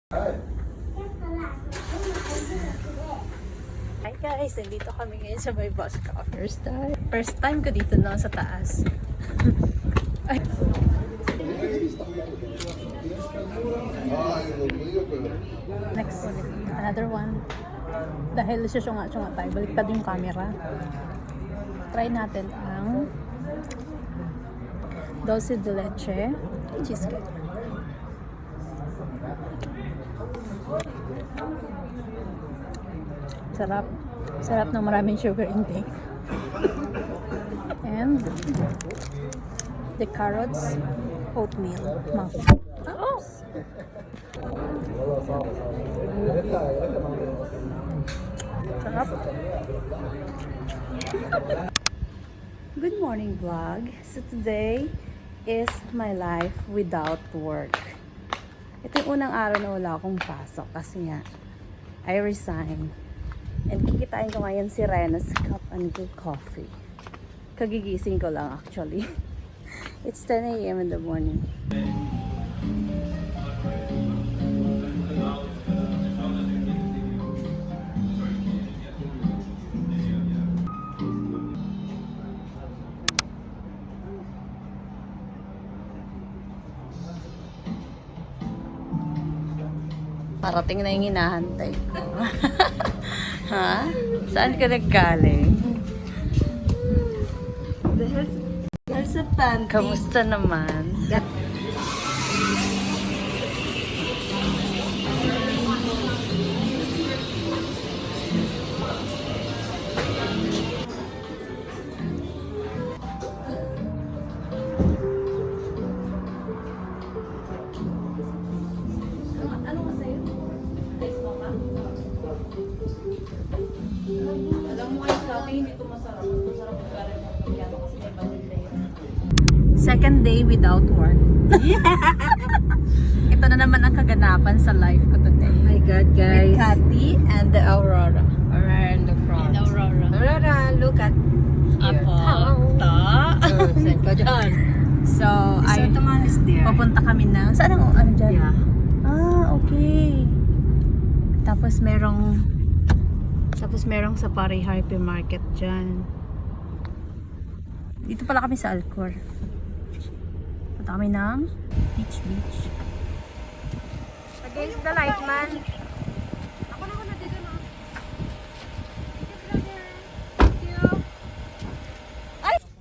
Hi guys, nandito kami ngayon sa may bus stop. First time ko dito na sa taas. Ay. Next ulit. Another one. Dahil syunga-syunga tayo, baliktad yung camera. Try natin ang dulce de leche cheesecake. Sarap. Sarap ng maraming sugar intake. And the carrots oatmeal muffin. Oh! Sarap. Good morning vlog. So today is my life without work. Ito yung unang araw na wala akong pasok kasi nga I resigned. And kikitain ko ngayon si Rena's Cup and Good Coffee. Kagigising ko lang actually. It's 10 a.m. in the morning. Parating na yung hinahantay ko. Ha? Saan ka naggaling? There's a panty. Kamusta naman? Ano ka sa'yo? Ice mocha? Alam mo ice latte, hindi ito masarap. Masarap yung galing ng pagkano kasi may vanilla yun. Second day without work. Ito na naman ang kaganapan sa life ko today. Oh my God, With guys. Cathy and the Aurora. Aurora in the front. Aurora. Aurora, look at Apo. Ta. saan ka dyan? So, ay Sotoman is there. papunta kami na. Saan ang ano dyan? Yeah. Ah, okay. Tapos merong Safari Hypermarket dyan. Dito pala kami sa Alcor. Punta kami ng beach. Against the light, man. Ako na dito na.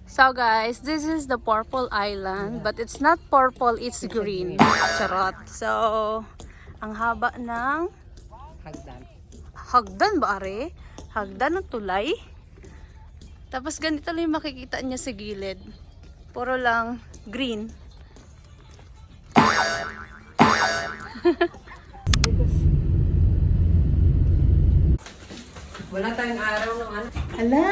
So guys, this is the Purple Island, but it's not purple, it's green. Charot. So, ang haba ng hagdan ba are? Hagdan ng tulay. Tapos ganito lang yung makikita niya sa gilid. Puro lang green. Wala tayong araw ng ano. Hala!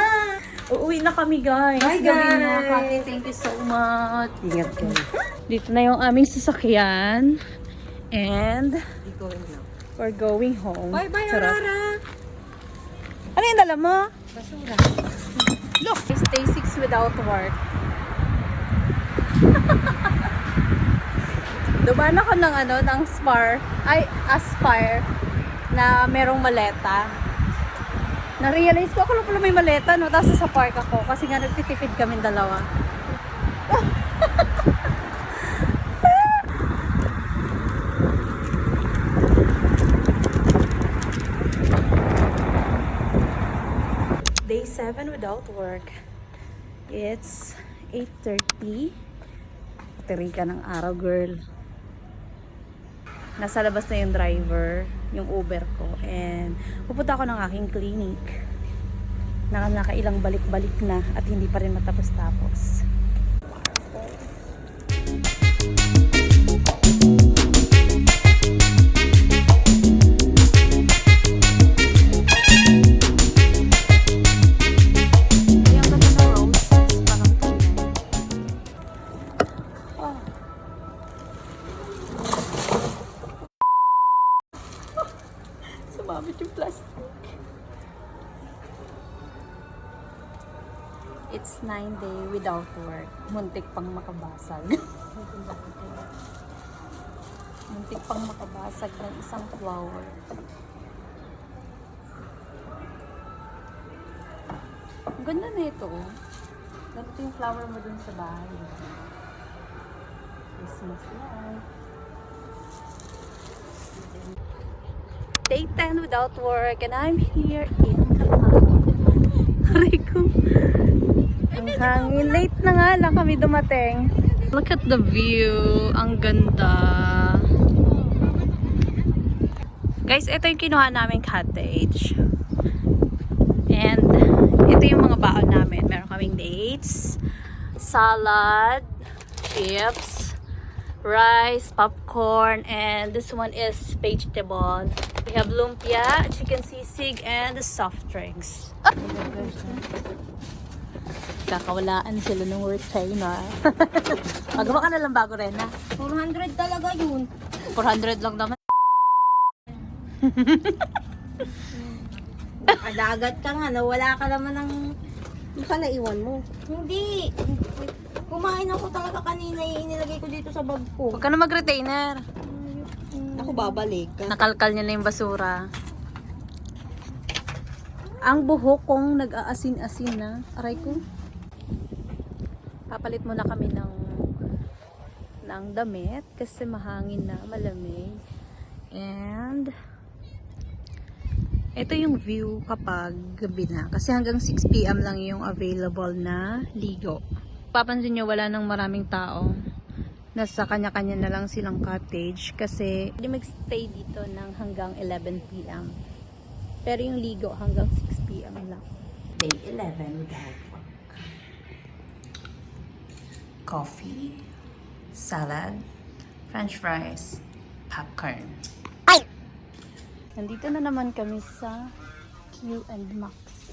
Uuwi na kami guys. Bye, Gabi na. guys. Cathy, thank you so much. Ingat kayo. Dito na yung aming sasakyan. And Ikaw na. we're going home. Bye-bye, Charot. Aurora! Ano yung dala mo? Basura. Look! Stay 6 without work. Dumaan ako ng Aspire na merong maleta. Na-realize ko, ako lang pala may maleta, no? Tapos sa park ako, kasi nga nagtitipid kami dalawa. Day 7 without work. It's 8:30. Patiri ka ng araw, girl. Nasa labas na yung driver, yung Uber ko. And pupunta ako ng aking clinic. Nakailang balik-balik na at hindi pa rin matapos-tapos. Sumabit yung plastic. It's 9 day without work. Muntik pang makabasag. Muntik pang makabasag ng isang flower. Ang ganda na ito. Ganito yung flower mo dun sa bahay. Christmas light. Day 10 without work and I'm here in Calao. Aray ko. Ang hangin. Late na nga lang kami dumating. Look at the view. Ang ganda. Guys, ito yung kinuha namin cottage. And ito yung mga baon namin. Meron kaming dates, salad, chips, rice, popcorn, and this one is vegetable. We have lumpia, chicken sisig, and soft drinks. Kakawalaan sila ng retainer. Magawa ka na lang bago rin, ha? 400 talaga yun. 400 lang naman. Nakadagat ka nga, nawala ka naman ng... Baka naiwan mo. Hindi. Kumain ako talaga kanina, inilagay ko dito sa bag ko. Huwag ka na mag-retainer. Ako babalik. Nakalkal niya na yung basura. Ang buhok kong nag-aasin-asin na. Aray ko. Papalit muna kami ng damit kasi mahangin na, malamig. And ito yung view kapag gabi na. Kasi hanggang 6 PM lang yung available na ligo. Papansin nyo, wala nang maraming tao. Nasa kanya-kanya na lang silang cottage kasi hindi mag-stay dito ng hanggang 11 PM. Pero yung ligo hanggang 6 PM lang. Day 11 without work. Coffee, salad, french fries, popcorn. Nandito na naman kami sa Q&Max.